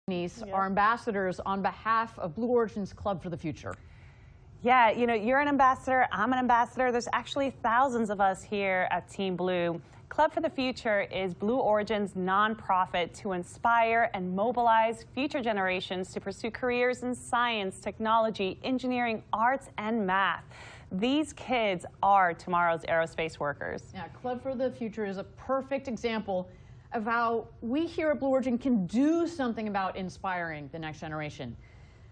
Denise, are ambassadors on behalf of Blue Origin's Club for the Future. Yeah, you know, you're an ambassador, I'm an ambassador. There's actually thousands of us here at Team Blue. Club for the Future is Blue Origin's nonprofit to inspire and mobilize future generations to pursue careers in science, technology, engineering, arts, and math. These kids are tomorrow's aerospace workers. Yeah, Club for the Future is a perfect example of how we here at Blue Origin can do something about inspiring the next generation.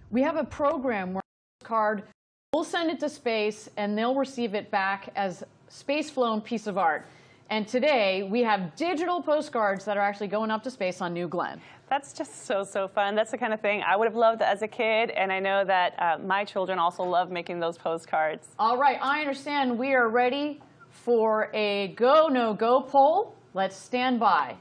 We have a program where card, we'll send it to space and they'll receive it back as space-flown piece of art. And today we have digital postcards that are actually going up to space on New Glenn. That's just so fun. That's the kind of thing I would have loved as a kid, and I know that my children also love making those postcards. All right, I understand we are ready for a go, no go poll. Let's stand by.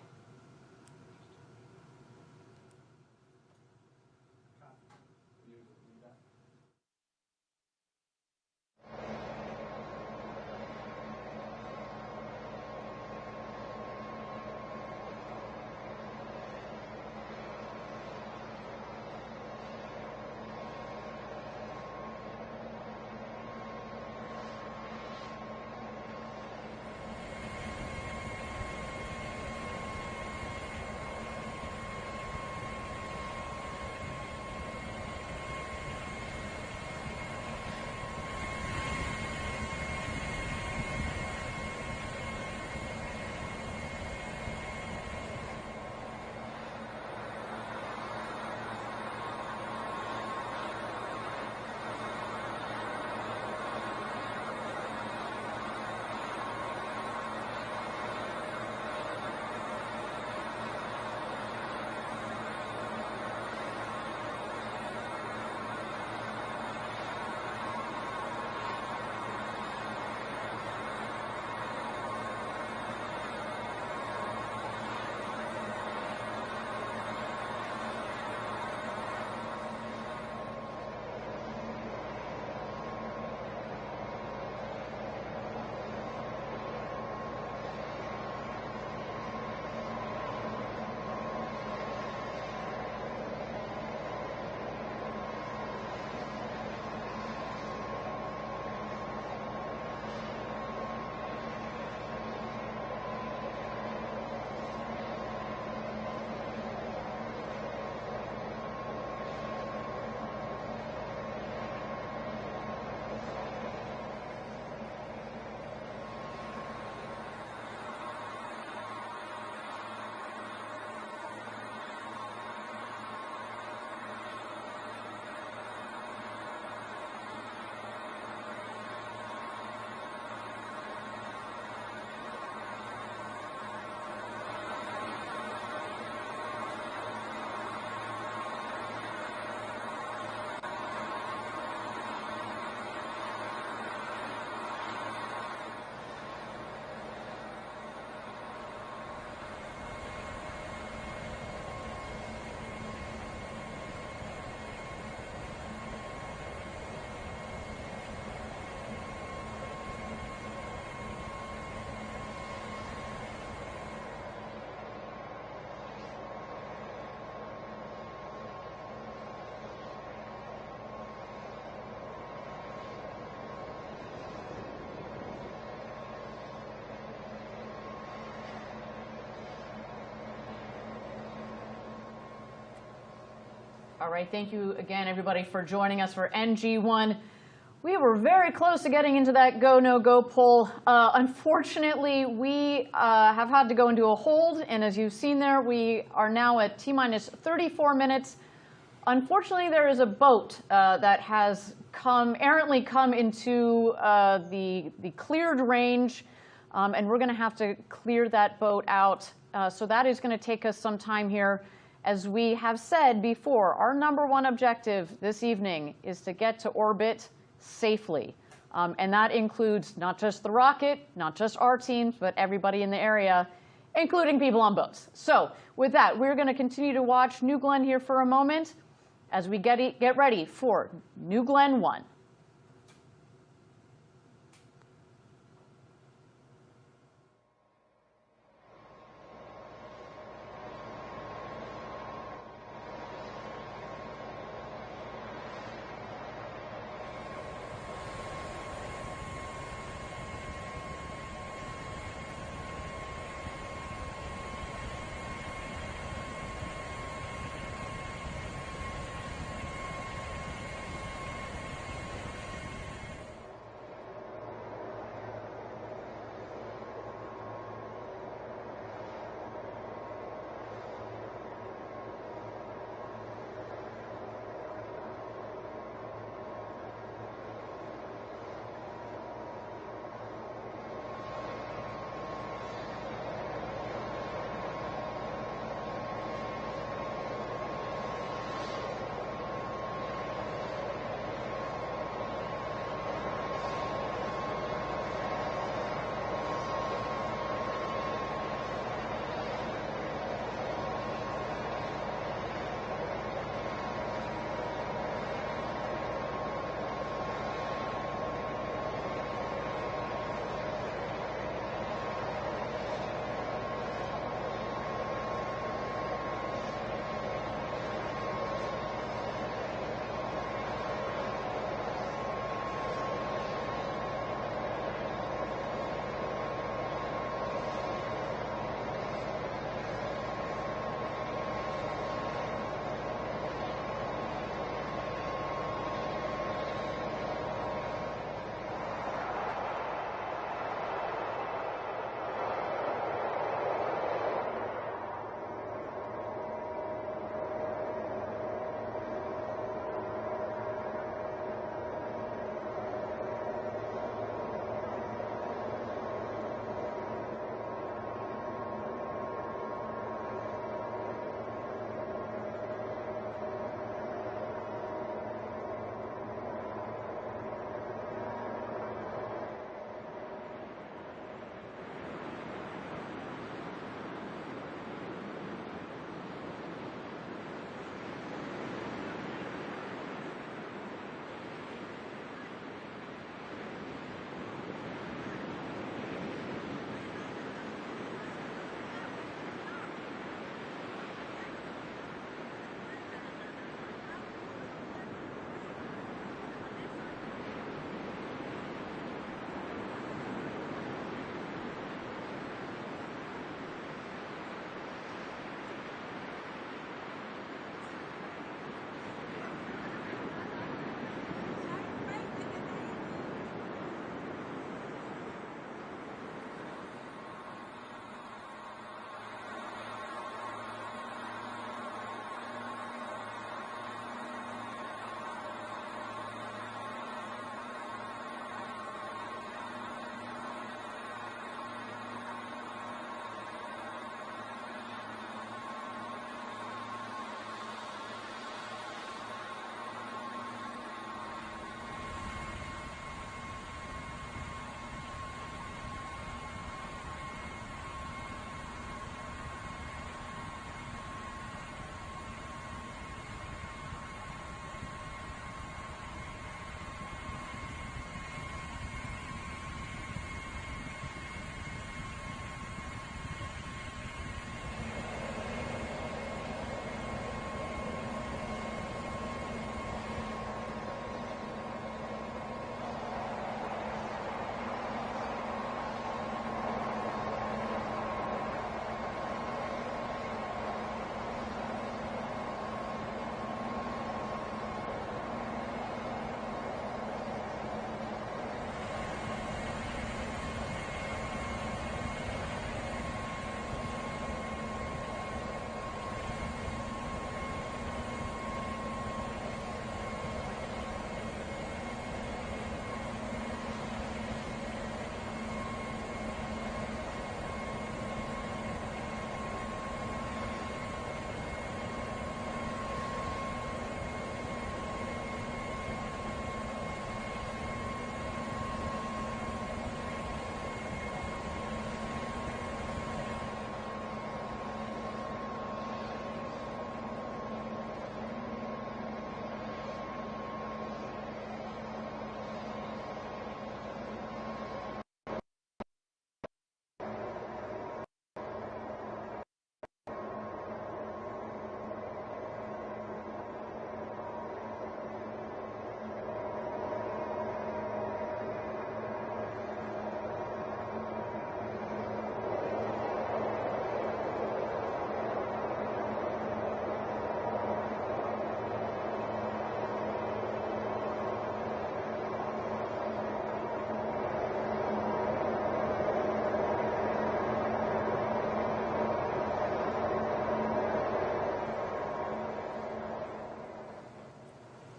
All right, thank you again, everybody, for joining us for NG1. We were very close to getting into that go, no go poll. Unfortunately, we have had to go into a hold, and as you've seen there, we are now at T-minus 34 minutes. Unfortunately, there is a boat that has errantly come into the cleared range, and we're going to have to clear that boat out. So that is going to take us some time here. As we have said before, our #1 objective this evening is to get to orbit safely. And that includes not just the rocket, not just our teams, but everybody in the area, including people on boats. So with that, we're going to continue to watch New Glenn here for a moment as we get ready for New Glenn 1.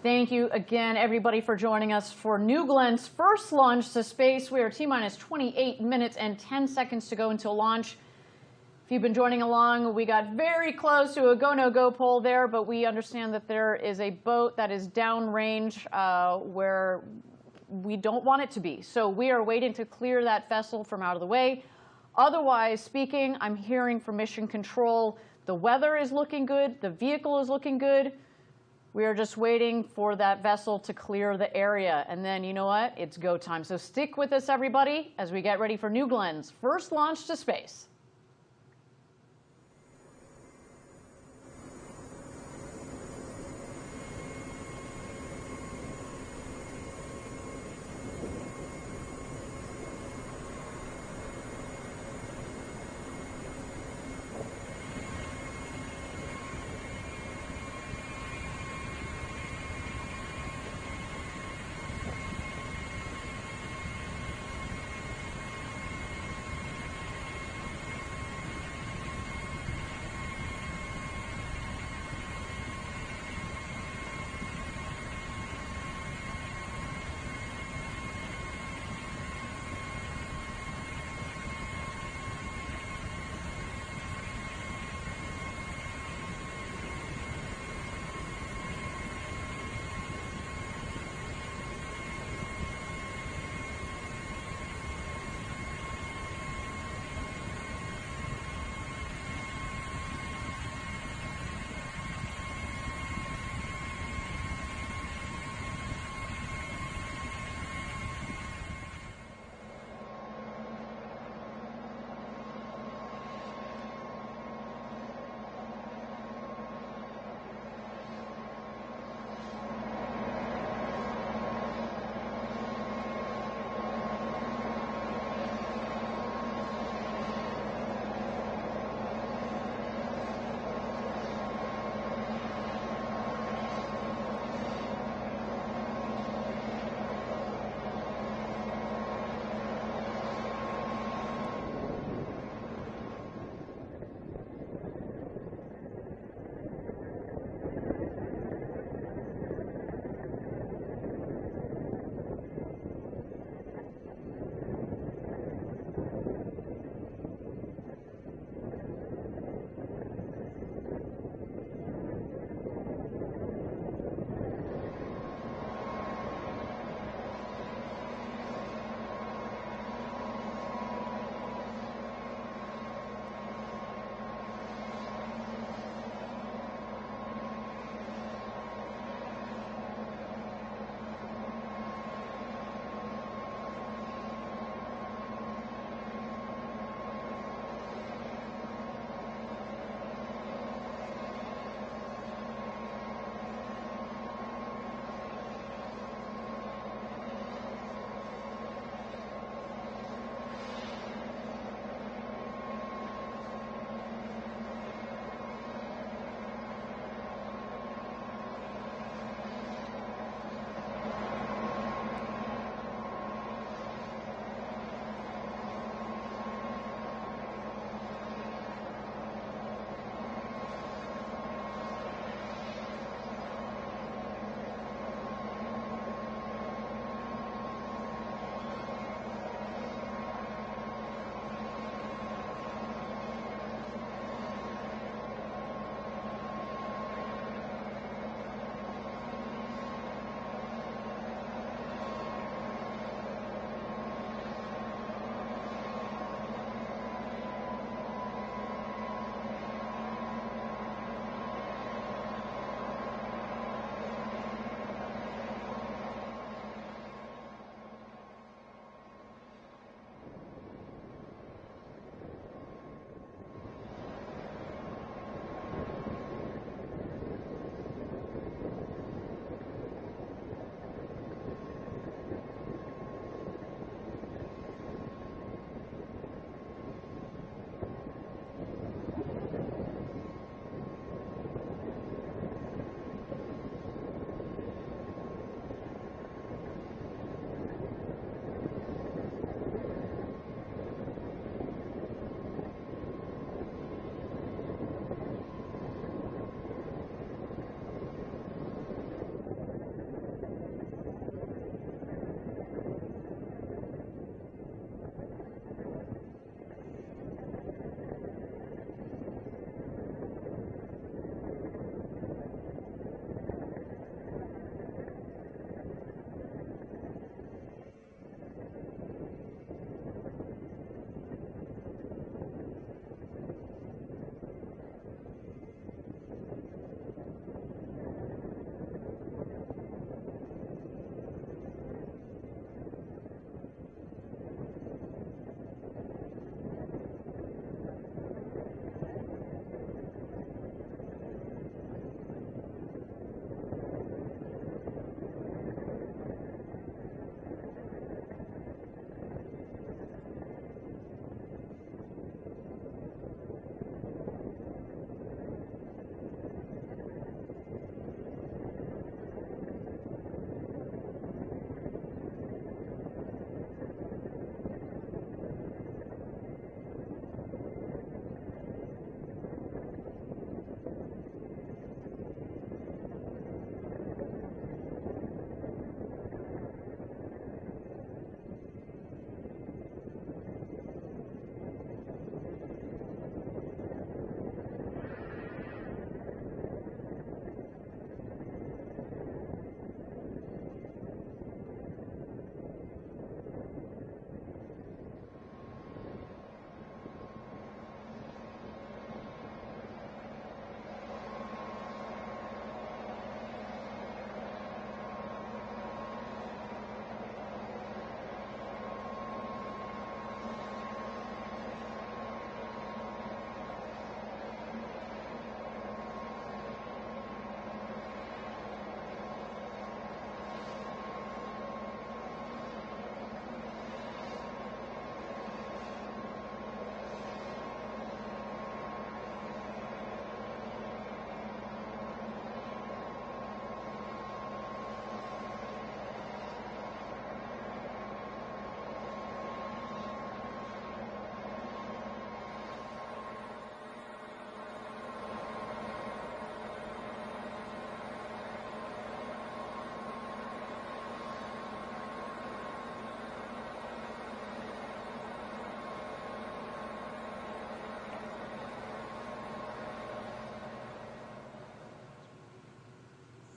Thank you again, everybody, for joining us for New Glen's first launch to space. We are T-minus 28 minutes and 10 seconds to go until launch. If you've been joining along, we got very close to a go, no go pole there, but we understand that there is a boat that is downrange where we don't want it to be. So we are waiting to clear that vessel from out of the way. Otherwise speaking, I'm hearing from Mission Control, the weather is looking good, the vehicle is looking good. We are just waiting for that vessel to clear the area. And then, you know what? It's go time. So stick with us, everybody, as we get ready for New Glen's first launch to space.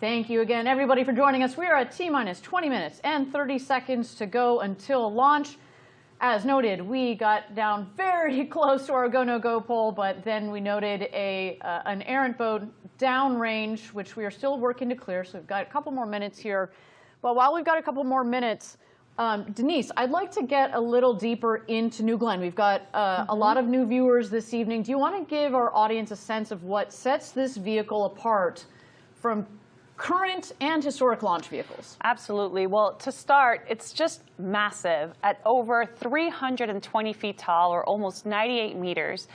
Thank you again, everybody, for joining us. We are at T-minus 20 minutes and 30 seconds to go until launch. As noted, we got down very close to our go, no go pole, but then we noted an errant boat downrange, which we are still working to clear. So we've got a couple more minutes here. But while we've got a couple more minutes, Denise, I'd like to get a little deeper into New Glenn. We've got a lot of new viewers this evening. Do you want to give our audience a sense of what sets this vehicle apart from current and historic launch vehicles? Absolutely. Well, to start, it's just massive at over 320 feet tall, or almost 98 meters.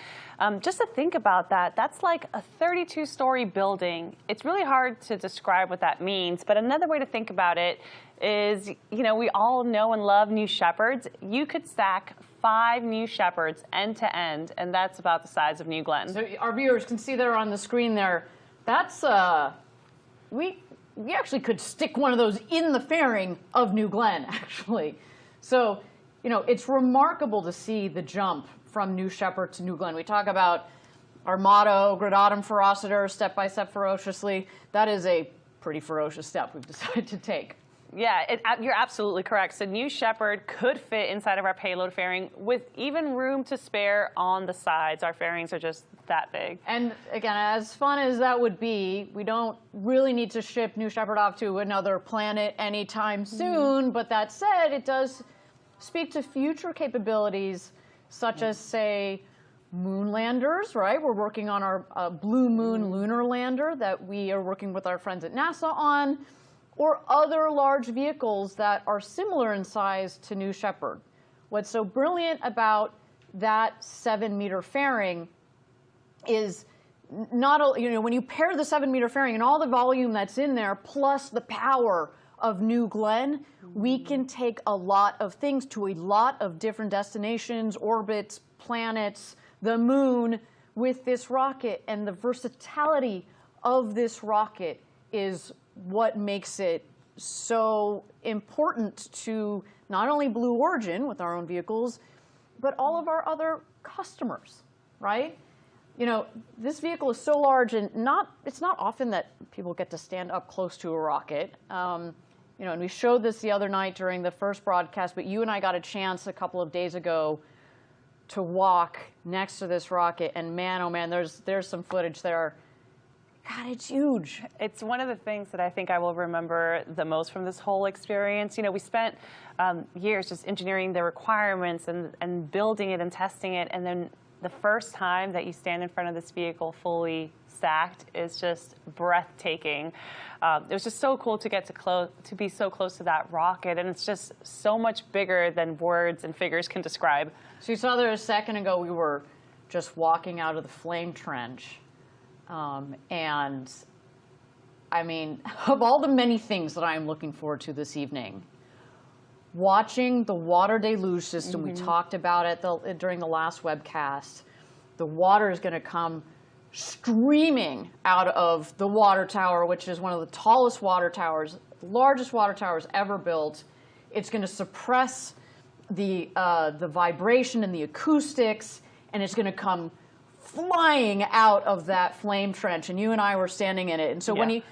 Just to think about that, that's like a 32-story building. It's really hard to describe what that means, but another way to think about it is, you know, we all know and love New Shepards. You could stack 5 New Shepards end to end, and that's about the size of New Glenn. So our viewers can see there on the screen there, that's we actually could stick one of those in the fairing of New Glenn, actually. So, you know, it's remarkable to see the jump from New Shepard to New Glenn. We talk about our motto, gradatum ferociter, step by step ferociously. That is a pretty ferocious step we've decided to take. Yeah, you're absolutely correct. So New Shepard could fit inside of our payload fairing with even room to spare on the sides. Our fairings are just that big. And again, as fun as that would be, we don't really need to ship New Shepard off to another planet anytime soon. But that said, it does speak to future capabilities, such as, say, moon landers, right? We're working on our Blue Moon lunar lander that we are working with our friends at NASA on, or other large vehicles that are similar in size to New Shepard. What's so brilliant about that 7-meter fairing is not, you know, when you pair the 7-meter fairing and all the volume that's in there, plus the power of New Glenn, we can take a lot of things to a lot of different destinations, orbits, planets, the moon with this rocket. And the versatility of this rocket is what makes it so important to not only Blue Origin with our own vehicles, but all of our other customers, right? You know, this vehicle is so large, and it's not often that people get to stand up close to a rocket. You know, and we showed this the other night during the first broadcast, but you and I got a chance a couple of days ago to walk next to this rocket, and man, oh man, there's some footage there. God, it's huge. It's one of the things that I think I will remember the most from this whole experience. You know, we spent years just engineering the requirements and building it and testing it, and then the first time that you stand in front of this vehicle fully stacked is just breathtaking. It was just so cool to get to be so close to that rocket, and it's just so much bigger than words and figures can describe. So you saw there a second ago we were just walking out of the flame trench. And I mean, of all the many things that I'm looking forward to this evening, watching the water deluge system, we talked about it during the last webcast, the water is going to come streaming out of the water tower, which is one of the tallest water towers, the largest water towers ever built. It's going to suppress the vibration and the acoustics, and it's going to come flying out of that flame trench, and you and I were standing in it. And so when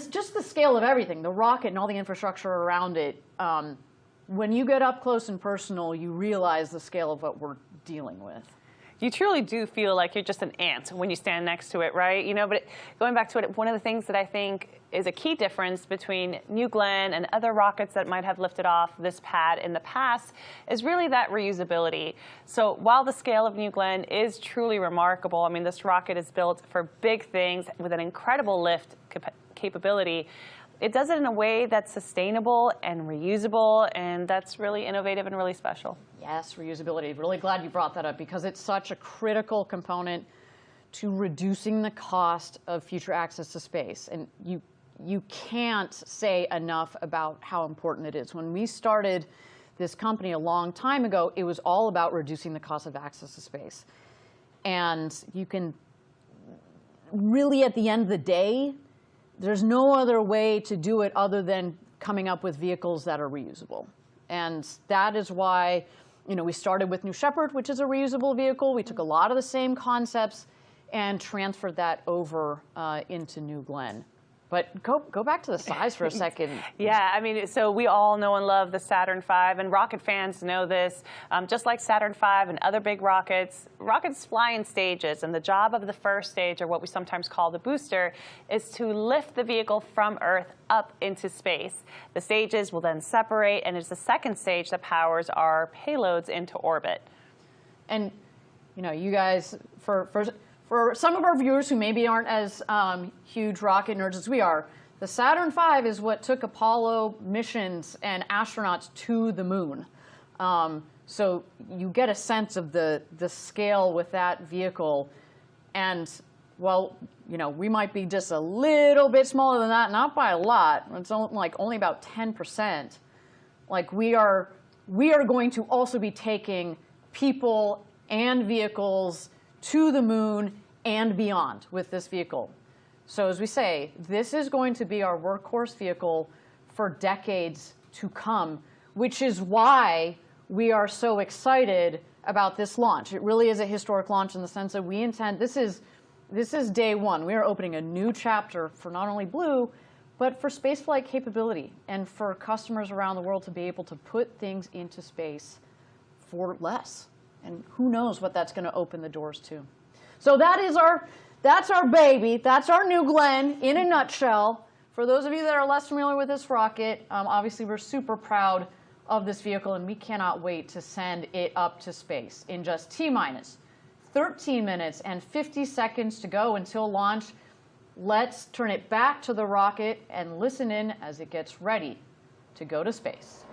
just the scale of everything, the rocket and all the infrastructure around it, when you get up close and personal, you realize the scale of what we're dealing with. You truly do feel like you're just an ant when you stand next to it, right? You know, but going back to it, one of the things that I think is a key difference between New Glenn and other rockets that might have lifted off this pad in the past is really that reusability. So while the scale of New Glenn is truly remarkable, I mean, this rocket is built for big things with an incredible lift capability. It does it in a way that's sustainable and reusable, and that's really innovative and really special. Yes, reusability. Really glad you brought that up, because it's such a critical component to reducing the cost of future access to space. And you can't say enough about how important it is. When we started this company a long time ago, it was all about reducing the cost of access to space. And you can really, at the end of the day, there's no other way to do it other than coming up with vehicles that are reusable. And that is why, you know, we started with New Shepard, which is a reusable vehicle. We took a lot of the same concepts and transferred that over into New Glenn. But go back to the size for a second. Yeah, I mean, so we all know and love the Saturn V, and rocket fans know this. Just like Saturn V and other big rockets, rockets fly in stages, and the job of the first stage, or what we sometimes call the booster, is to lift the vehicle from Earth up into space. The stages will then separate, and it's the second stage that powers our payloads into orbit. And, you know, you guys, for some of our viewers who maybe aren't as huge rocket nerds as we are, the Saturn V is what took Apollo missions and astronauts to the moon. So you get a sense of the scale with that vehicle. And, well, you know, we might be just a little bit smaller than that, not by a lot. It's only about 10%. Like, we are going to also be taking people and vehicles to the moon and beyond with this vehicle. So as we say, this is going to be our workhorse vehicle for decades to come, which is why we are so excited about this launch. It really is a historic launch in the sense that we intend, this is day one. We are opening a new chapter for not only Blue, but for spaceflight capability and for customers around the world to be able to put things into space for less. And who knows what that's going to open the doors to. So that's our baby. That's our New Glenn in a nutshell. For those of you that are less familiar with this rocket, obviously we're super proud of this vehicle, and we cannot wait to send it up to space in just T-minus 13 minutes and 50 seconds to go until launch. Let's turn it back to the rocket and listen in as it gets ready to go to space.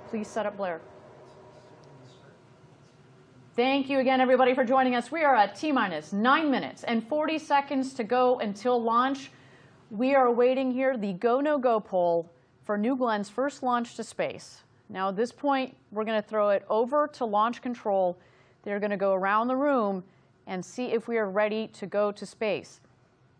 Please set up Blair. Thank you again, everybody, for joining us. We are at T-minus 9 minutes and 40 seconds to go until launch. We are awaiting here the go, no go poll for New Glenn's first launch to space. Now, at this point, we're going to throw it over to launch control. They're going to go around the room and see if we are ready to go to space.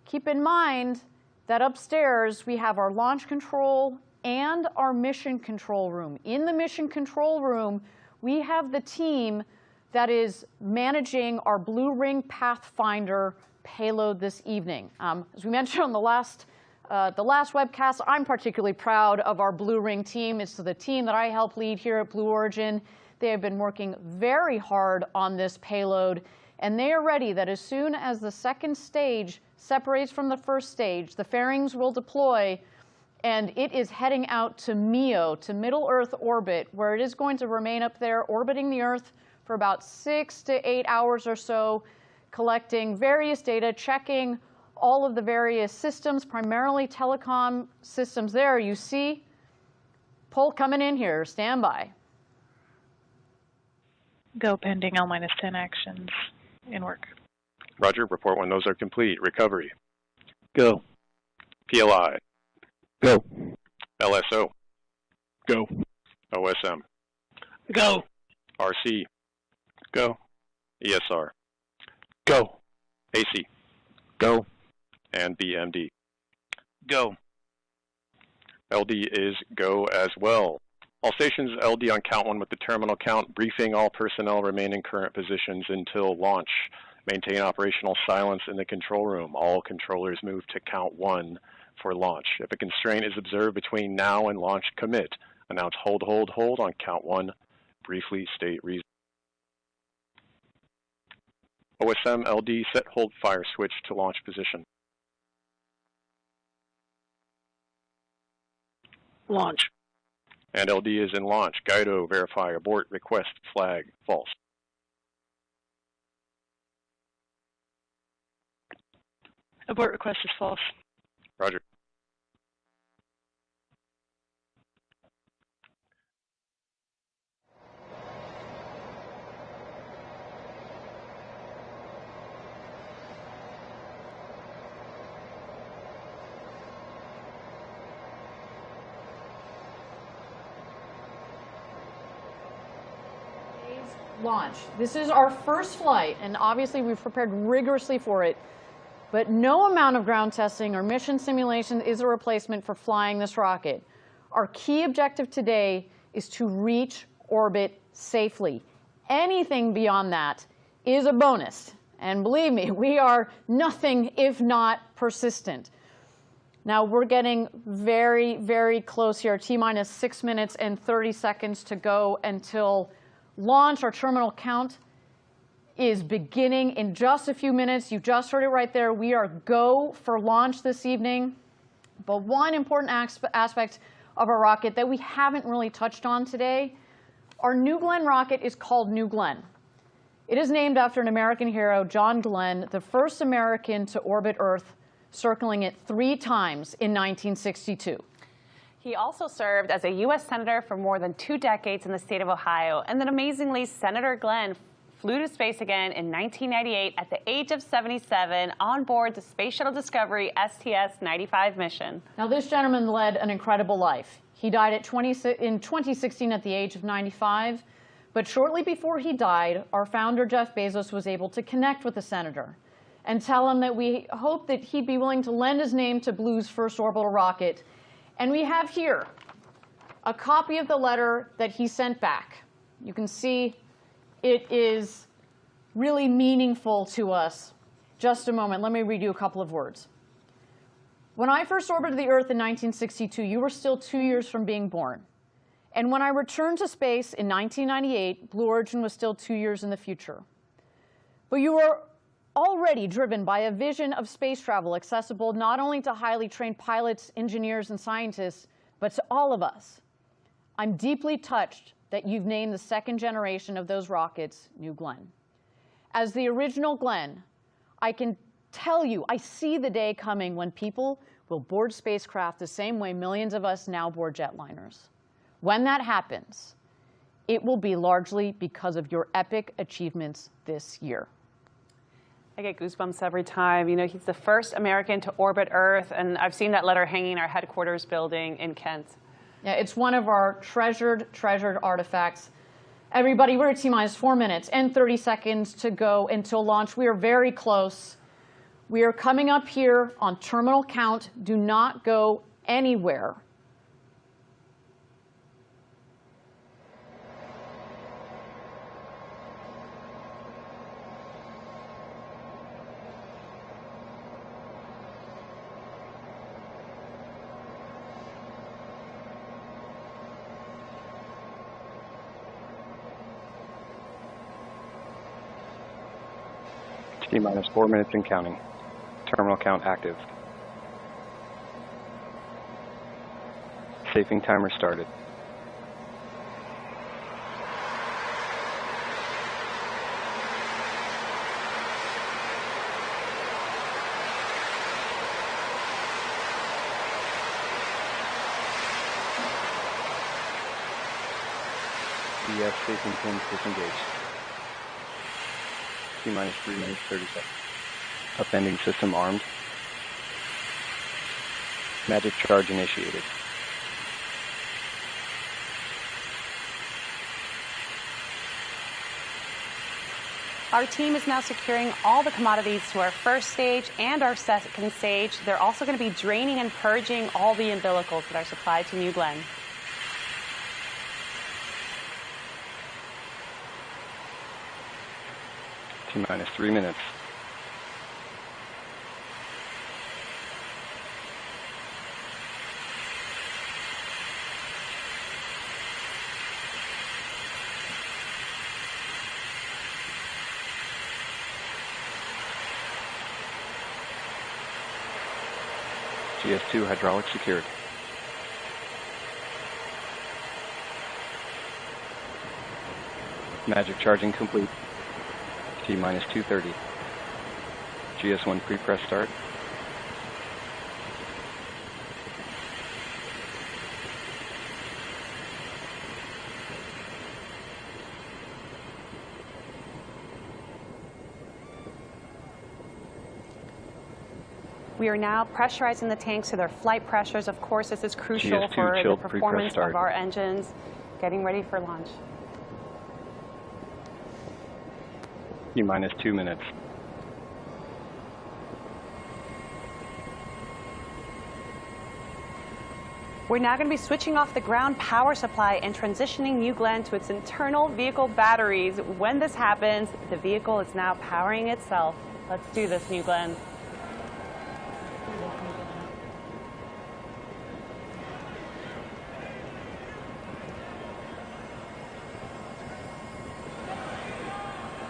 Keep in mind that upstairs we have our launch control and our mission control room. In the mission control room, we have the team that is managing our Blue Ring Pathfinder payload this evening. As we mentioned on the last webcast, I'm particularly proud of our Blue Ring team. It's the team that I help lead here at Blue Origin. They have been working very hard on this payload, and they are ready that as soon as the second stage separates from the first stage, the fairings will deploy, and it is heading out to MEO, to Middle Earth orbit, where it is going to remain up there orbiting the Earth for about 6 to 8 hours or so, collecting various data, checking all of the various systems, primarily telecom systems. There you see poll coming in here. Stand by. Go pending L-10 actions in work. Roger, report when those are complete. Recovery. Go. PLI. Go. LSO. Go. OSM. Go. RC. Go. ESR. Go. AC. Go. And BMD. Go. LD is go as well. All stations LD on count 1 with the terminal count. Briefing all personnel remain in current positions until launch. Maintain operational silence in the control room. All controllers move to count 1 for launch. If a constraint is observed between now and launch, commit. Announce hold, hold, hold on count 1. Briefly state reason. OSM LD set hold fire switch to launch position. Launch. And LD is in launch. Guido, verify, abort, request, flag, false. Abort request is false. Roger. Launch. This is our first flight, and obviously we've prepared rigorously for it. But no amount of ground testing or mission simulation is a replacement for flying this rocket. Our key objective today is to reach orbit safely. Anything beyond that is a bonus. And believe me, we are nothing if not persistent. Now we're getting very, very close here. T-minus 6 minutes and 30 seconds to go until launch. Our terminal count is beginning in just a few minutes. You just heard it right there. We are go for launch this evening. But one important aspect of our rocket that we haven't really touched on today, our New Glenn rocket is called New Glenn. It is named after an American hero, John Glenn, the first American to orbit Earth, circling it 3 times in 1962. He also served as a U.S. Senator for more than 2 decades in the state of Ohio. And then amazingly, Senator Glenn flew to space again in 1998 at the age of 77 on board the Space Shuttle Discovery STS-95 mission. Now, this gentleman led an incredible life. He died in 2016 at the age of 95. But shortly before he died, our founder, Jeff Bezos, was able to connect with the senator and tell him that we hope that he'd be willing to lend his name to Blue's first orbital rocket. And we have here a copy of the letter that he sent back. You can see it is really meaningful to us. Just a moment, let me read you a couple of words. When I first orbited the Earth in 1962, you were still 2 years from being born. And when I returned to space in 1998, Blue Origin was still 2 years in the future. But you were already driven by a vision of space travel accessible not only to highly trained pilots, engineers, and scientists, but to all of us. I'm deeply touched that you've named the second generation of those rockets New Glenn. As the original Glenn, I can tell you, I see the day coming when people will board spacecraft the same way millions of us now board jetliners. When that happens, it will be largely because of your epic achievements this year. I get goosebumps every time. You know, he's the first American to orbit Earth, and I've seen that letter hanging in our headquarters building in Kent. Yeah, it's one of our treasured artifacts. Everybody, we're at T-minus 4 minutes and 30 seconds to go until launch. We are very close. We are coming up here on terminal count. Do not go anywhere. T-minus 4 minutes and counting. Terminal count active. Safing timer started. ES safing pin disengaged. T-minus 3 minutes, 30 seconds. Upending system armed. Magic charge initiated. Our team is now securing all the commodities to our first stage and our second stage. They're also going to be draining and purging all the umbilicals that are supplied to New Glenn. T-minus 3 minutes. GS2 hydraulic secured. Magic charging complete. T-minus 2:30. GS1 pre-press start. We are now pressurizing the tanks to their flight pressures. Of course, this is crucial GS2 for the chilled performance pre-press start. of our engines. Getting ready for launch. T-minus 2 minutes. We're now going to be switching off the ground power supply and transitioning New Glenn to its internal vehicle batteries. When this happens, the vehicle is now powering itself. Let's do this, New Glenn.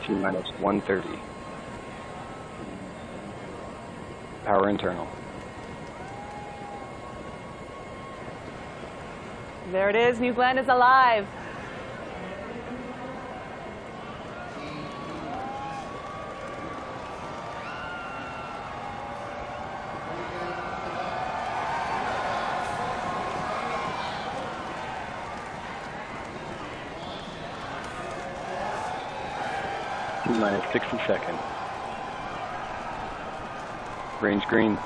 T-minus 1:30. Power internal. There it is, New Glenn is alive. T-minus 60 seconds. Range green.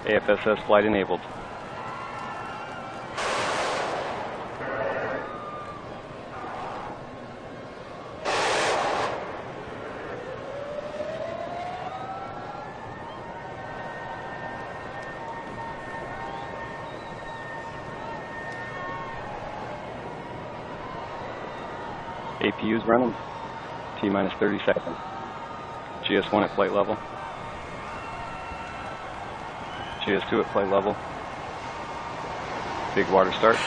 AFSS flight enabled. APU's running. T-minus 30 seconds. GS1 at flight level. GS2 at flight level. Big water start.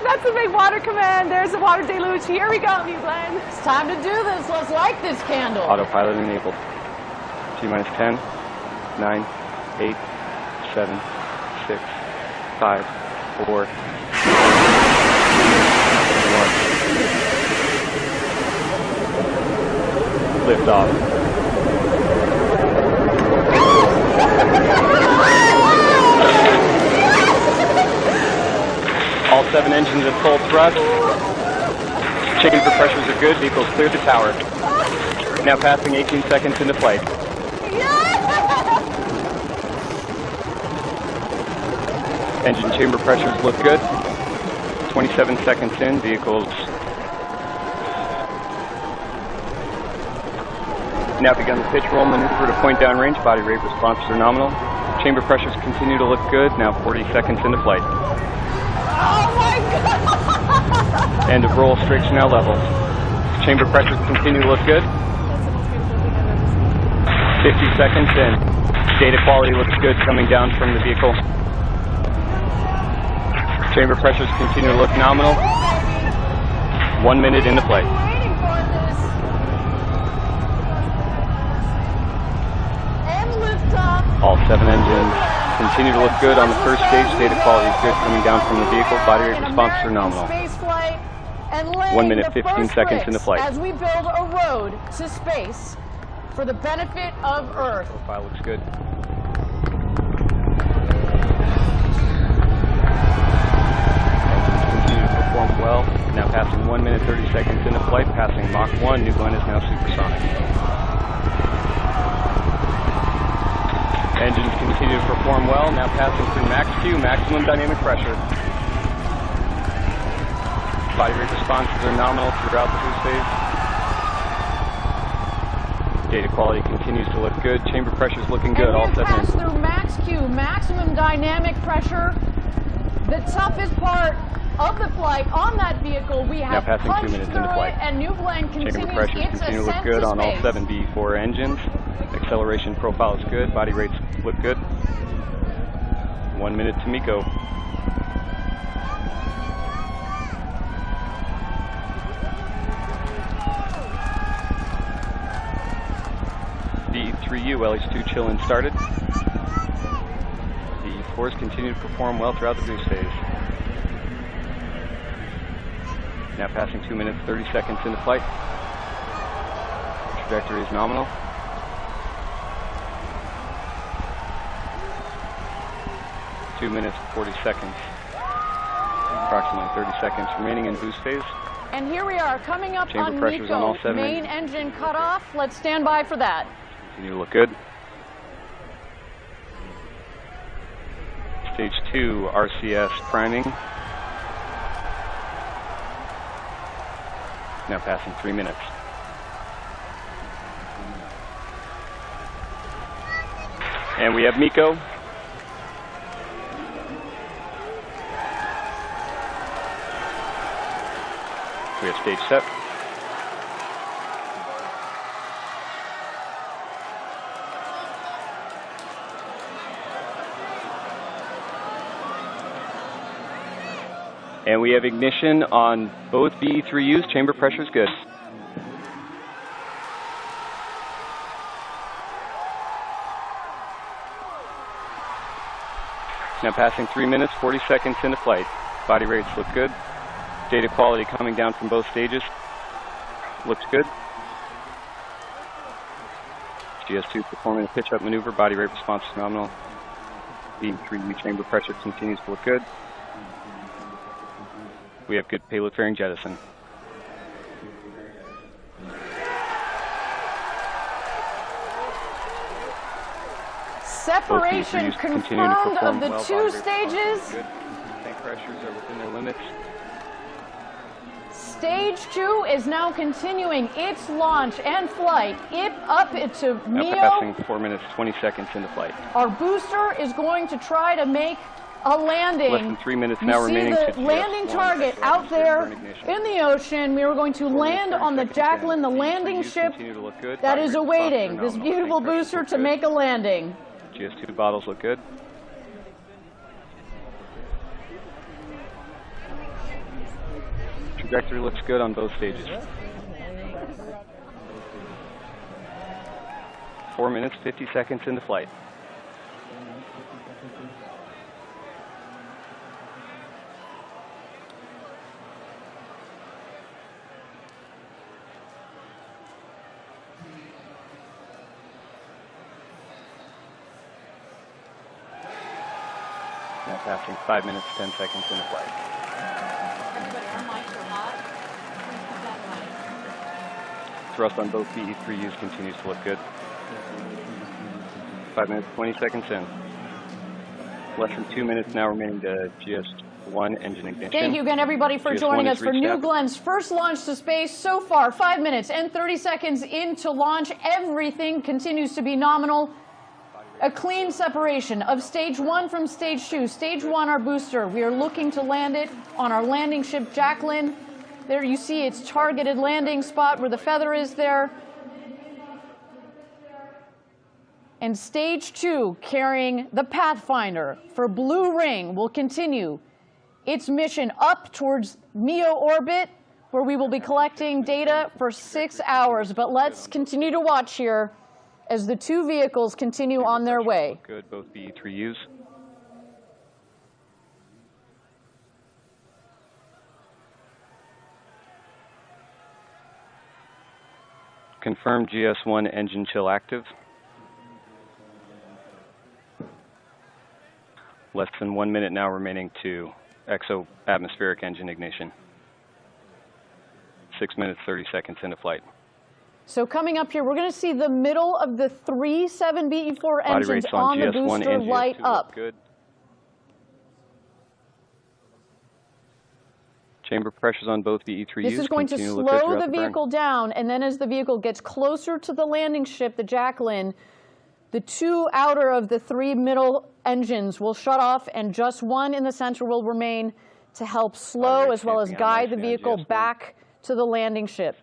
That's a big water command. There's a water deluge. Here we go, New Glenn. It's time to do this. Let's light this candle. Autopilot enabled. T-minus 10, 9, 8, 7, 6, 5, 4, 1. Lift off. All 7 engines at full thrust. Chamber pressures are good. Vehicles cleared the tower. Now passing 18 seconds into flight. Engine chamber pressures look good. 27 seconds in. Vehicles now begun the pitch roll maneuver to point down range. Body rate responses are nominal. Chamber pressures continue to look good. Now 40 seconds into flight. Oh my God! End of roll. Strakes now level. Chamber pressures continue to look good. 50 seconds in. Data quality looks good coming down from the vehicle. Chamber pressures continue to look nominal. 1 minute into flight. All 7 engines continue to look good on the first stage. Data quality is good coming down from the vehicle. Body rate responses are nominal. 1 minute, 15 seconds into flight. As we build a road to space for the benefit of Earth. Profile looks good. Engines continue to perform well. Now passing 1 minute, 30 seconds into flight. Passing Mach 1. New Glenn is now supersonic. Engines continue to perform well. Now passing through max Q, maximum dynamic pressure. Body rate responses are nominal throughout the boost phase. Data quality continues to look good. Chamber pressure is looking good. All 7 pass through max Q, maximum dynamic pressure. The toughest part of the flight on that vehicle, we have now passing 2 minutes into flight. And New Glenn continues Chamber pressures its continue to look ascent good to on all space. 7 B4 engines. Acceleration profile is good. Body rates look good. 1 minute to MECO. D3U LH2 chill-in started. The E4s continue to perform well throughout the boost phase. Now passing 2 minutes, 30 seconds into flight. Trajectory is nominal. Two minutes, 40 seconds. Approximately 30 seconds remaining in boost phase. And here we are, coming up Chamber on pressures on all MECO. 7 Main engine cut off. Let's stand by for that. Continue to look good. Stage 2 RCS priming. Now passing 3 minutes. And we have MECO. We have stage set. And we have ignition on both VE3Us. Chamber pressure is good. Now passing 3 minutes, 40 seconds into flight. Body rates look good. Data quality coming down from both stages. Looks good. GS2 performing a pitch-up maneuver. Body rate response is nominal. VE3U chamber pressure continues to look good. We have good payload fairing jettison. Separation confirmed of the 2 stages. Tank pressures are within their limits. Stage 2 is now continuing its launch and flight up to Now MEO. passing 4 minutes, 20 seconds into flight. Our booster is going to try to make a landing. Less than 3 minutes You now see remaining the to landing GS1. target out there in the ocean. We are going to land on the Jacqueline, the landing ship that is awaiting this beautiful booster to make a landing. GS2 bottles look good. Trajectory looks good on both stages. 4 minutes, 50 seconds into flight. Now passing 5 minutes, 10 seconds into flight. thrust on both BE3Us continues to look good. 5 minutes, 20 seconds in. Less than 2 minutes now remaining to GS1 engine ignition. Thank you again, everybody, for joining us for New Glen's first launch to space so far. 5 minutes and 30 seconds into launch. Everything continues to be nominal. A clean separation of stage 1 from stage 2. Stage 1, our booster. We are looking to land it on our landing ship, Jacqueline. There you see its targeted landing spot where the feather is there. And stage 2, carrying the Pathfinder for Blue Ring, will continue its mission up towards MEO orbit, where we will be collecting data for 6 hours. But let's continue to watch here as the two vehicles continue on their way. Good, both BE3Us. Confirm GS1 engine chill active. Less than 1 minute now remaining to exo-atmospheric engine ignition. 6 minutes, 30 seconds into flight. So coming up here, we're going to see the middle of the 3 7BE4 engines on the booster light up. Good. Chamber pressures on both BE3Us. This is going to slow the vehicle down, and then as the vehicle gets closer to the landing ship, the Jacqueline, the 2 outer of the 3 middle engines will shut off, and just 1 in the center will remain to help slow as well as guide the vehicle back to the landing ship.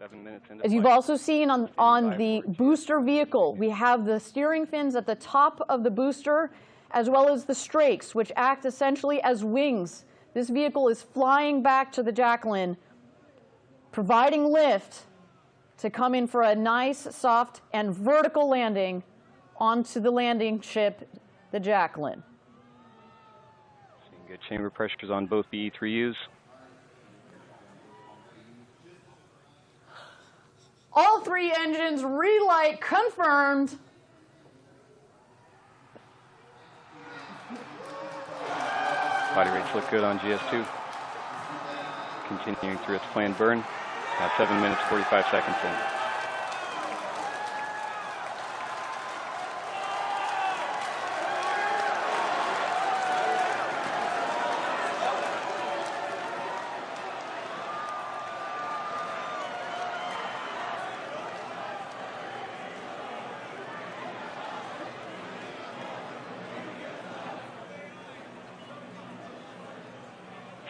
As you've also seen on the booster vehicle, we have the steering fins at the top of the booster, as well as the strakes, which act essentially as wings. This vehicle is flying back to the Jacqueline, providing lift to come in for a nice, soft, and vertical landing onto the landing ship, the Jacqueline. Seeing good chamber pressures on both BE3Us. All 3 engines relight confirmed. Body rates look good on GS2. Continuing through its planned burn. Now 7 minutes, 45 seconds in.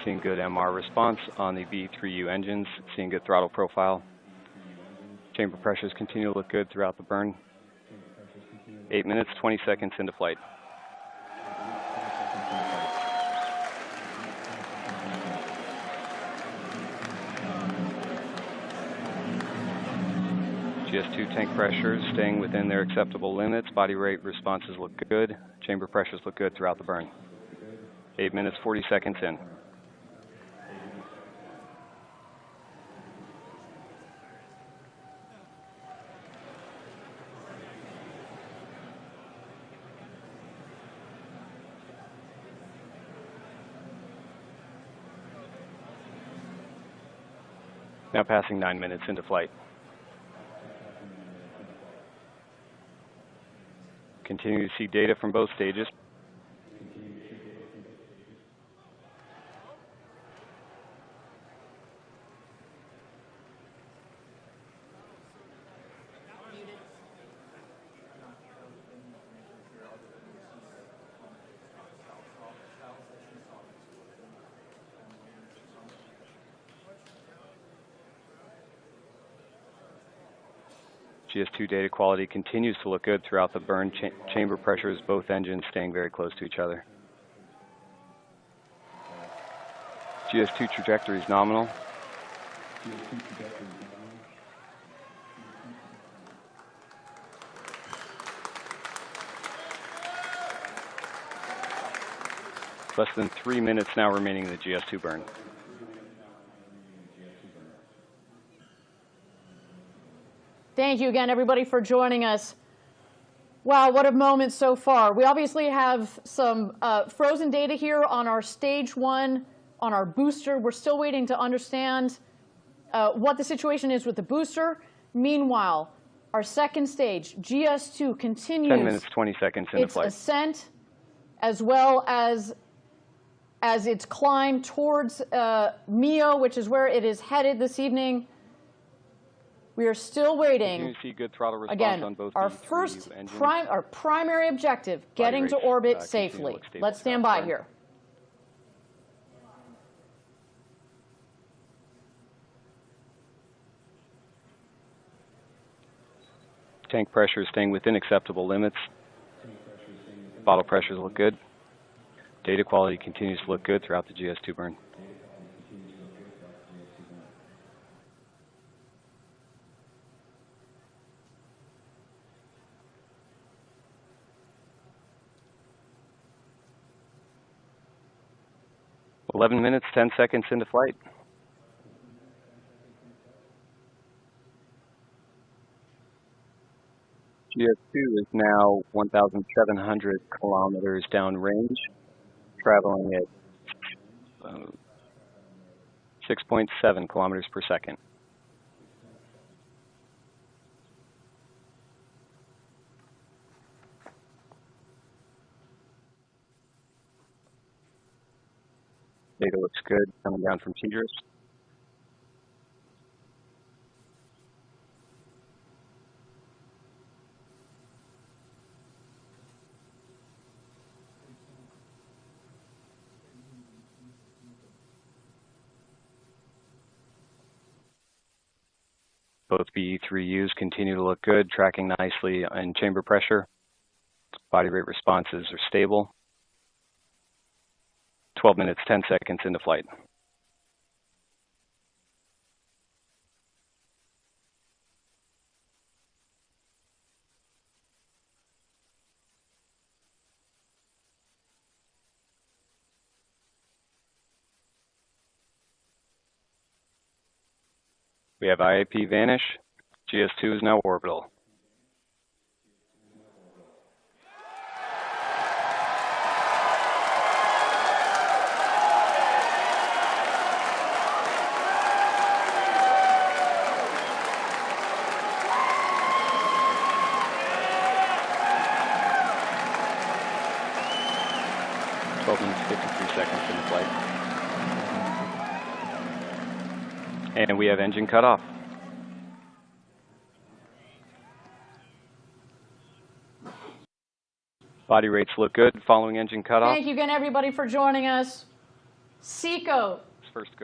Seeing good MR response on the B3U engines, seeing good throttle profile. Chamber pressures continue to look good throughout the burn. 8 minutes, 20 seconds into flight. GS2 tank pressures staying within their acceptable limits. Body rate responses look good. Chamber pressures look good throughout the burn. 8 minutes, 40 seconds in. Now passing 9 minutes into flight. Continue to see data from both stages. GS2 data quality continues to look good throughout the burn. Chamber pressures, both engines staying very close to each other. GS2 trajectory is nominal. Less than 3 minutes now remaining in the GS2 burn. Thank you again, everybody, for joining us. Wow, what a moment so far. We obviously have some frozen data here on our stage 1, on our booster. We're still waiting to understand what the situation is with the booster. Meanwhile, our second stage, GS2, continues 10 minutes, 20 seconds into its flight. ascent, as well as its climb towards MEO, which is where it is headed this evening. We are still waiting. Continue to see good throttle response Again, on both our the first engines. our primary objective, getting to rates, orbit continue to safely. look stable Let's stand throughout by the here. Tank pressure is staying within acceptable limits. Bottle pressures look good. Data quality continues to look good throughout the GS2 burn. "11 minutes, 10 seconds into flight. GS2 is now 1,700 kilometers downrange, traveling at 6.7 kilometers per second. Data looks good coming down from TDRS. Both BE3Us continue to look good, tracking nicely in chamber pressure. Body rate responses are stable. 12 minutes, 10 seconds into flight. We have IAP vanish. GS2 is now orbital. Seconds into flight. And we have engine cut off. Body rates look good following engine cut off. Thank you again, everybody, for joining us. Seco,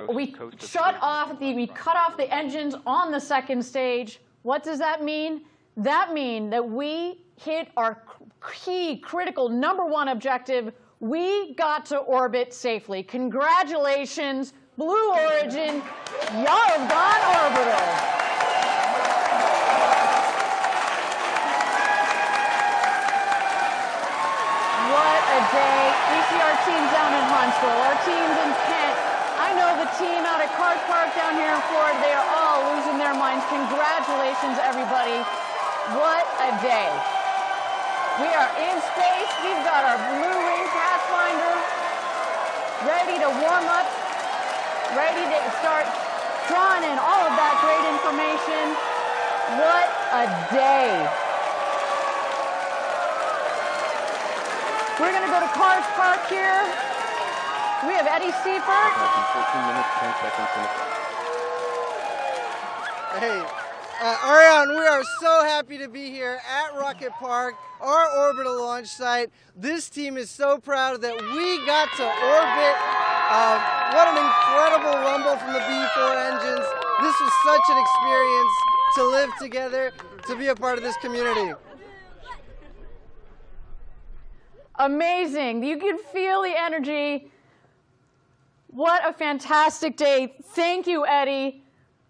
we cut off the engines on the second stage. What does that mean? That means that we hit our key, critical, #1 objective. We got to orbit safely. Congratulations, Blue Origin. Y'all have gone orbital. What a day. We see our teams down in Huntsville, our teams in Kent. I know the team out at Cart Park down here in Florida. They are all losing their minds. Congratulations, everybody. What a day. We are in space. We've got our Blue Ring Pathfinder ready to warm up, ready to start drawing in all of that great information. What a day. We're going to go to Cars Park here. We have Eddie Seifert. 14 minutes, 10 seconds in the flight. Hey, Ariane, we are so happy to be here at Rocket Park, our orbital launch site. This team is so proud that we got to orbit. What an incredible rumble from the B4 engines. This was such an experience to live together, to be a part of this community. Amazing. You can feel the energy. What a fantastic day. Thank you, Eddie.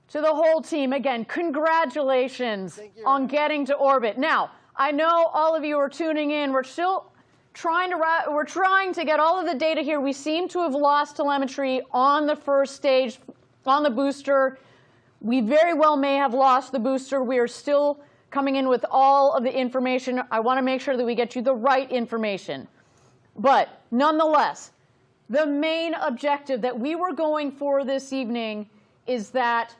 To the whole team, again, congratulations on getting to orbit. Now, I know all of you are tuning in. We're still trying to get all of the data here. We seem to have lost telemetry on the first stage, on the booster. We very well may have lost the booster. We are still coming in with all of the information. I want to make sure that we get you the right information. But nonetheless, the main objective that we were going for this evening is that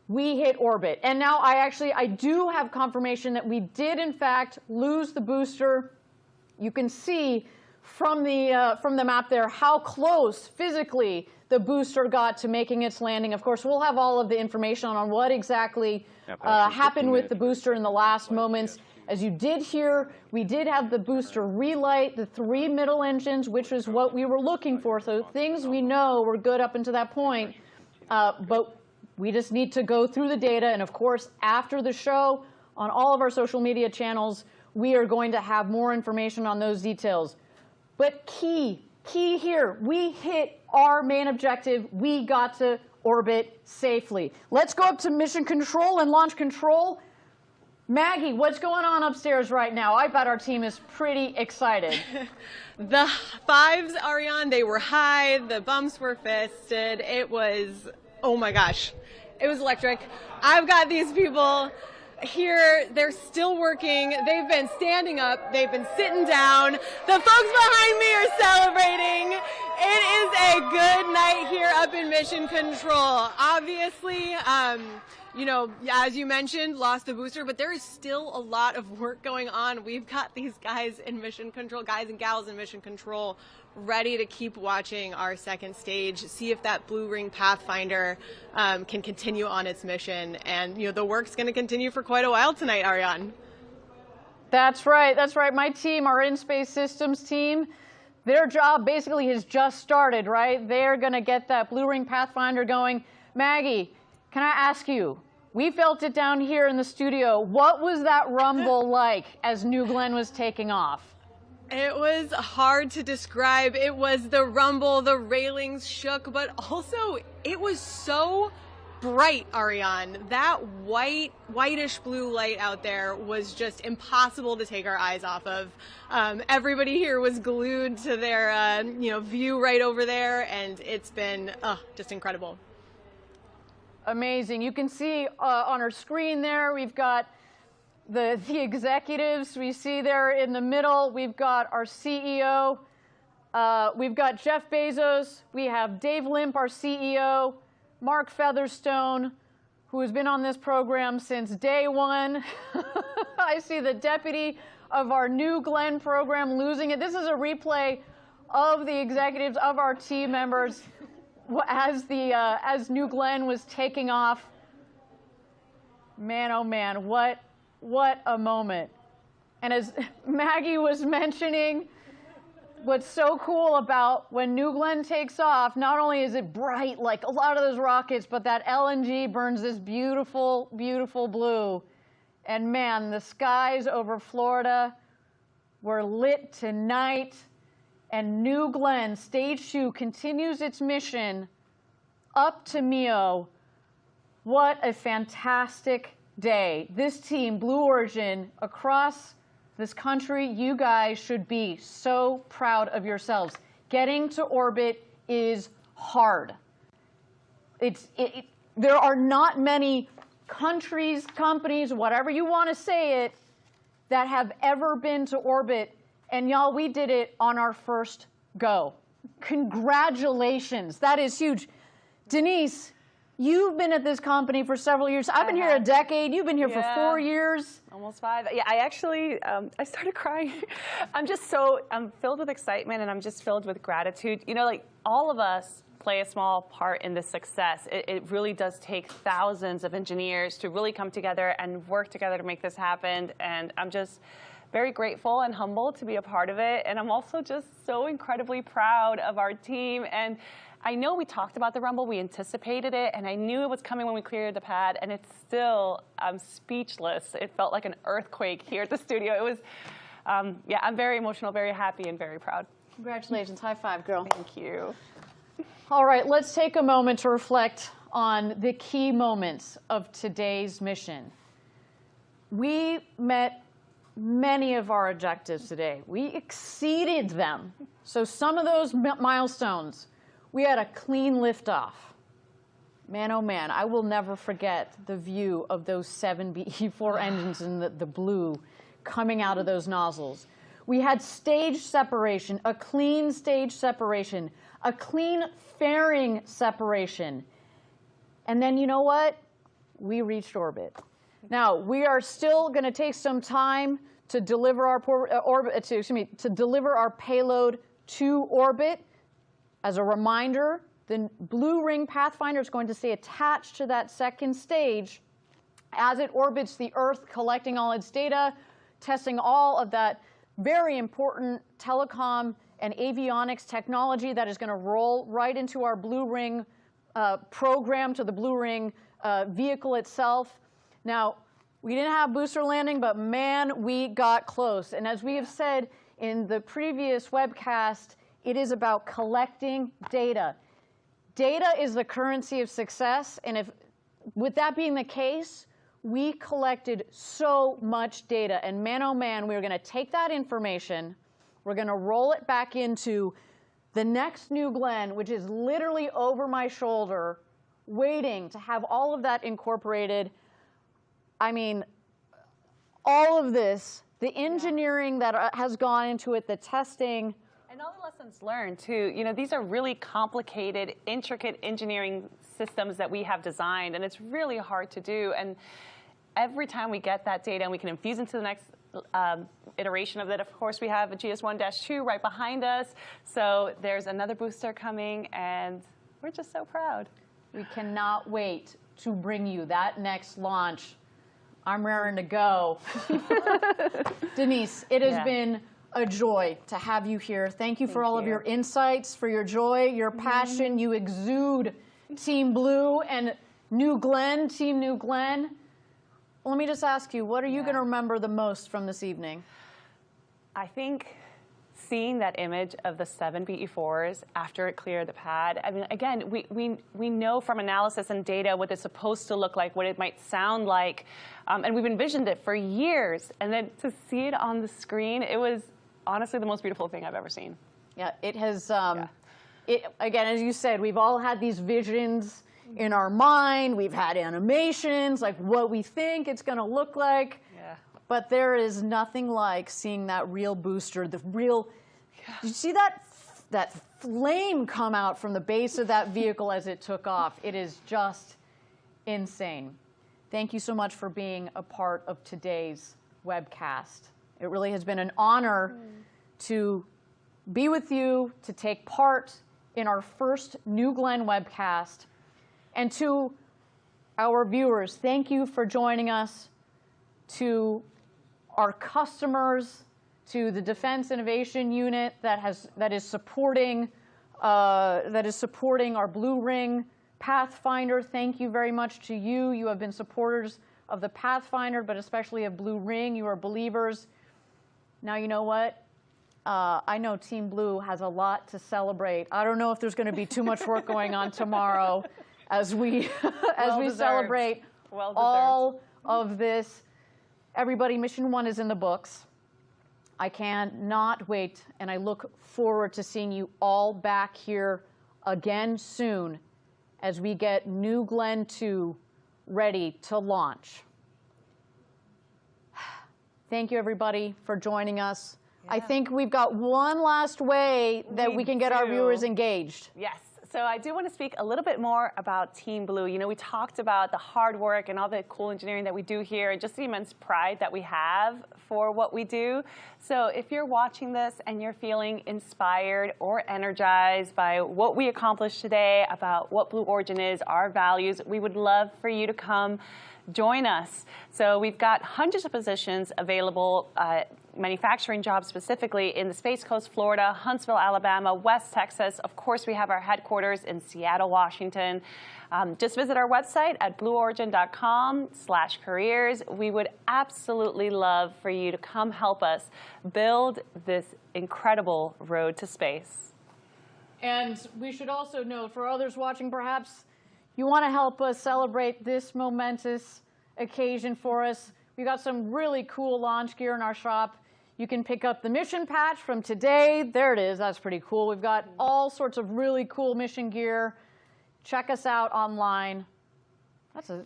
we hit orbit. And now I do have confirmation that we did in fact lose the booster. You can see from the map there how close physically the booster got to making its landing. Of course, we'll have all of the information on what exactly happened with the booster in the last moments. As you did hear, we did have the booster relight the 3 middle engines, which is what we were looking for. So things we know were good up until that point. But we just need to go through the data. And of course, after the show, on all of our social media channels, we are going to have more information on those details. But key here, we hit our main objective. We got to orbit safely. Let's go up to mission control and launch control. Maggie, what's going on upstairs right now? I bet our team is pretty excited. The fives, Ariane, they were high, the bumps were fisted. It was, oh my gosh, it was electric. I've got these people here, they're still working. They've been standing up, they've been sitting down. The folks behind me are celebrating. It is a good night here up in Mission Control. Obviously, you know, as you mentioned, lost the booster, but there is still a lot of work going on. We've got these guys in Mission Control, guys and gals in Mission Control, ready to keep watching our second stage, see if that Blue Ring Pathfinder can continue on its mission. And, you know, the work's going to continue for quite a while tonight, Ariane. That's right. That's right. My team, our in-space systems team, their job basically has just started, right? They're going to get that Blue Ring Pathfinder going. Maggie, can I ask you, we felt it down here in the studio. What was that rumble like as New Glenn was taking off? It was hard to describe. It was the rumble, the railings shook, but also it was so bright, Ariane. That whitish blue light out there was just impossible to take our eyes off of. Everybody here was glued to their view right over there, and it's been just incredible. Amazing. You can see on our screen there, we've got the executives. We see there in the middle, we've got our CEO. We've got Jeff Bezos. We have Dave Limp, our CEO. Mark Featherstone, who has been on this program since day one. I see the deputy of our New Glenn program losing it. This is a replay of the executives, of our team members, as New Glenn was taking off. Man, oh man, what a moment. And as Maggie was mentioning, what's so cool about when New Glenn takes off, not only is it bright like a lot of those rockets, but that LNG burns this beautiful, beautiful blue. And man, the skies over Florida were lit tonight. And New Glenn, Stage 2, continues its mission up to MEO. What a fantastic day. This team, Blue Origin, across this country, you guys should be so proud of yourselves. Getting to orbit is hard. There are not many countries, companies, whatever you want to say it, that have ever been to orbit. And y'all, we did it on our first go. Congratulations. That is huge. Denise, you've been at this company for several years. I've been here a decade. You've been here for 4 years. Almost 5. Yeah, I actually, I started crying. I'm filled with excitement, and I'm just filled with gratitude. You know, like all of us play a small part in this success. It really does take thousands of engineers to really come together and work together to make this happen. And I'm just very grateful and humbled to be a part of it. And I'm also just so incredibly proud of our team. And I know we talked about the rumble, we anticipated it, and I knew it was coming when we cleared the pad, and it's still, I'm speechless. It felt like an earthquake here at the studio. It was, yeah, I'm very emotional, very happy, and very proud. Congratulations. High five, girl. Thank you. All right, let's take a moment to reflect on the key moments of today's mission. We met many of our objectives today. We exceeded them. So some of those milestones, we had a clean liftoff. Man, oh man, I will never forget the view of those 7 BE-4 engines in the blue coming out of those nozzles. We had stage separation, a clean stage separation, a clean fairing separation. And then you know what? we reached orbit. Now, we are still going to take some time to deliver our deliver our payload to orbit. As a reminder, the Blue Ring Pathfinder is going to stay attached to that second stage as it orbits the Earth, collecting all its data, testing all of that very important telecom and avionics technology that is going to roll right into our Blue Ring program, to the Blue Ring vehicle itself. Now, we didn't have booster landing, but man, we got close. And as we have said in the previous webcast, it is about collecting data. Data is the currency of success, and if, with that being the case, we collected so much data, and man, oh man, we're going to take that information, we're going to roll it back into the next New Glenn, which is literally over my shoulder, waiting to have all of that incorporated. I mean, all of this, the engineering that has gone into it, the testing. And all the lessons learned, too. You know, these are really complicated, intricate engineering systems that we have designed, and it's really hard to do. And every time we get that data and we can infuse into the next iteration of it, of course, we have a GS1-2 right behind us. So there's another booster coming, and we're just so proud. We cannot wait to bring you that next launch. I'm raring to go. Denise, it has been a joy to have you here. Thank you for all of your insights, for your joy, your passion. You exude Team Blue and New Glenn, Team New Glenn. Let me just ask you, what are you going to remember the most from this evening? I think seeing that image of the 7 BE-4s after it cleared the pad. I mean, again, we know from analysis and data what it's supposed to look like, what it might sound like, and we've envisioned it for years. And then to see it on the screen, it was honestly the most beautiful thing I've ever seen. Yeah, it has, again, as you said, we've all had these visions in our mind. We've had animations, like what we think it's going to look like. Yeah. But there is nothing like seeing that real booster, the real, did you see that flame come out from the base of that vehicle as it took off? It is just insane. Thank you so much for being a part of today's webcast. It really has been an honor to be with you, to take part in our first New Glenn webcast. And to our viewers, thank you for joining us. To our customers, to the Defense Innovation Unit that is supporting our Blue Ring Pathfinder. Thank you very much to you. You have been supporters of the Pathfinder, but especially of Blue Ring. You are believers. Now, you know what? I know Team Blue has a lot to celebrate. I don't know if there's going to be too much work going on tomorrow as we celebrate all of this. Everybody, Mission 1 is in the books. I cannot wait, and I look forward to seeing you all back here again soon as we get New Glenn 2 ready to launch. Thank you, everybody, for joining us. Yeah. I think we've got one last way that we can get our viewers engaged. Yes. So I do want to speak a little bit more about Team Blue. You know, we talked about the hard work and all the cool engineering that we do here and just the immense pride that we have for what we do. So if you're watching this and you're feeling inspired or energized by what we accomplished today, about what Blue Origin is, our values, we would love for you to come join us. So we've got hundreds of positions available, manufacturing jobs specifically in the Space Coast, Florida, Huntsville, Alabama, West Texas. Of course, we have our headquarters in Seattle, Washington. Just visit our website at blueorigin.com/careers. We would absolutely love for you to come help us build this incredible road to space. And we should also note, for others watching, perhaps you want to help us celebrate this momentous occasion for us. We've got some really cool launch gear in our shop. You can pick up the mission patch from today. There it is. That's pretty cool. We've got all sorts of really cool mission gear. Check us out online.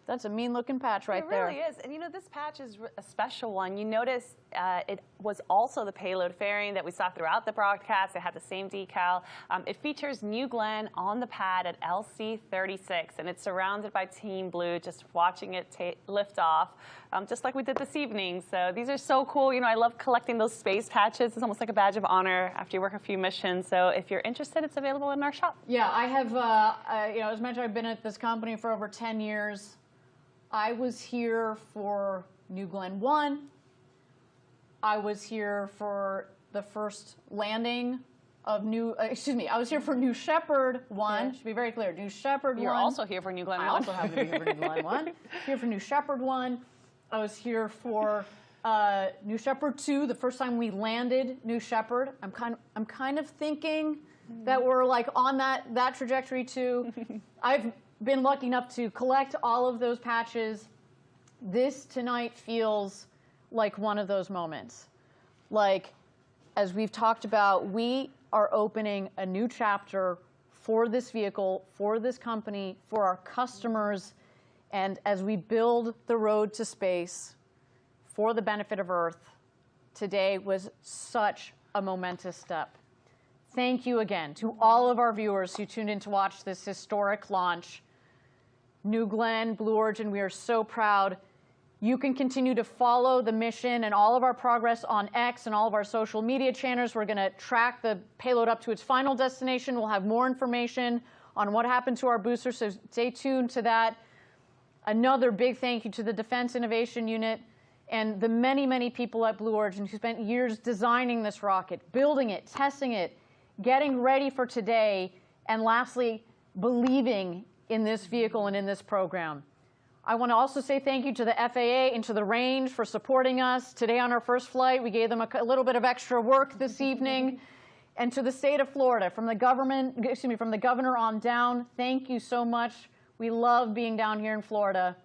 That's a mean-looking patch right there. It really is. And you know, this patch is a special one. You notice it was also the payload fairing that we saw throughout the broadcast. It had the same decal. It features New Glenn on the pad at LC-36, and it's surrounded by Team Blue, just watching it lift off, just like we did this evening. So these are so cool. You know, I love collecting those space patches. It's almost like a badge of honor after you work a few missions. So if you're interested, it's available in our shop. Yeah, I have, you know, as mentioned, I've been at this company for over 10 years. I was here for New Glenn 1. I was here for the first landing of I was here for New Shepard 1. Yeah. Should be very clear. New Shepard 1. You're also here for New Glenn 1. I also happen to be here for New Glenn 1. Here for New Shepard 1. I was here for New Shepard 2, the first time we landed New Shepard. I'm kind of thinking that we're like on that trajectory too. I've been lucky enough to collect all of those patches. This tonight feels like one of those moments. Like, as we've talked about, we are opening a new chapter for this vehicle, for this company, for our customers, and as we build the road to space for the benefit of Earth, today was such a momentous step. Thank you again to all of our viewers who tuned in to watch this historic launch. New Glenn, Blue Origin, we are so proud. You can continue to follow the mission and all of our progress on X and all of our social media channels. We're going to track the payload up to its final destination. We'll have more information on what happened to our booster, so stay tuned to that. Another big thank you to the Defense Innovation Unit and the many, many people at Blue Origin who spent years designing this rocket, building it, testing it, getting ready for today, and lastly, believing in this vehicle and in this program. I want to also say thank you to the FAA and to the range for supporting us. Today on our first flight, we gave them a little bit of extra work this evening. And to the state of Florida, from the governor on down, thank you so much. We love being down here in Florida.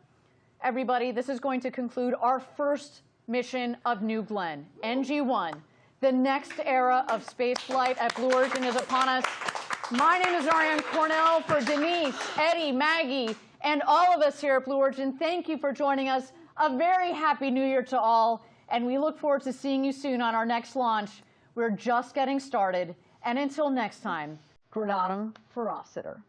Everybody, this is going to conclude our first mission of New Glenn, NG-1. The next era of space flight at Blue Origin is upon us. My name is Ariane Cornell. For Denise, Eddie, Maggie, and all of us here at Blue Origin, thank you for joining us. A very happy New Year to all, and we look forward to seeing you soon on our next launch. We're just getting started, and until next time, Granatum for Rossiter.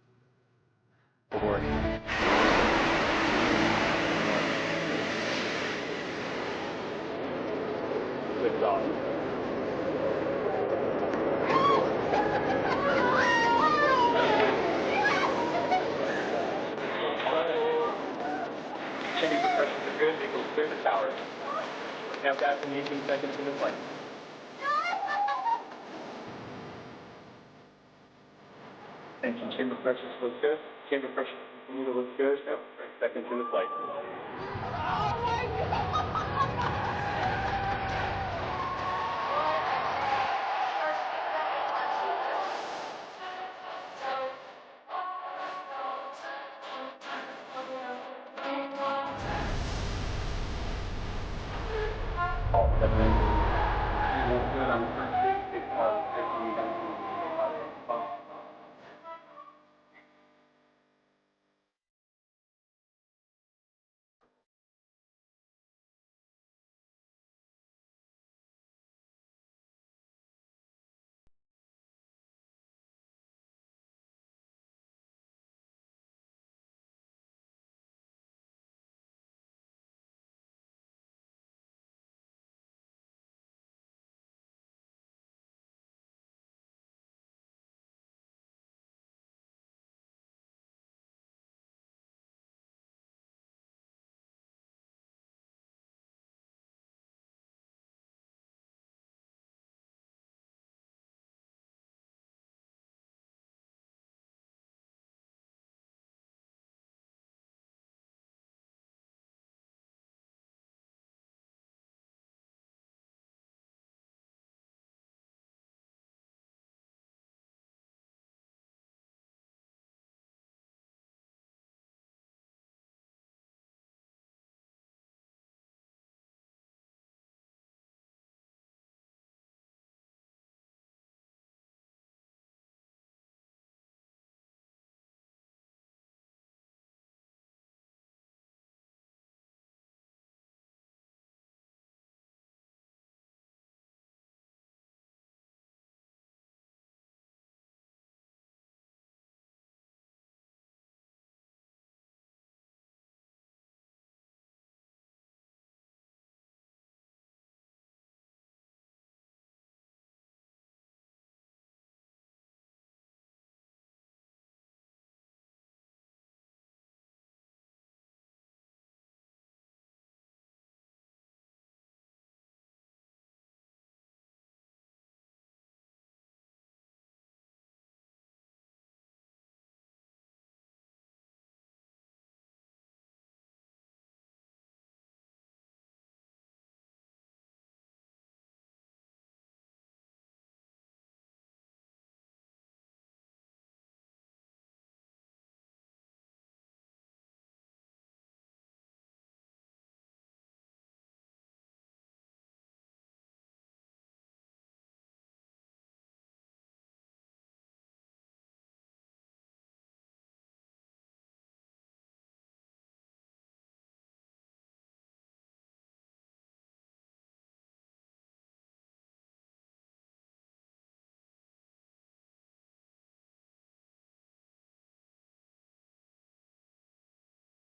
Lift off. Changing suppressions are good. They will clear the tower. Now back in 18 seconds into flight. Thank you. Chamber pressures look good. Chamber pressure looks good. Now, 3 seconds into flight.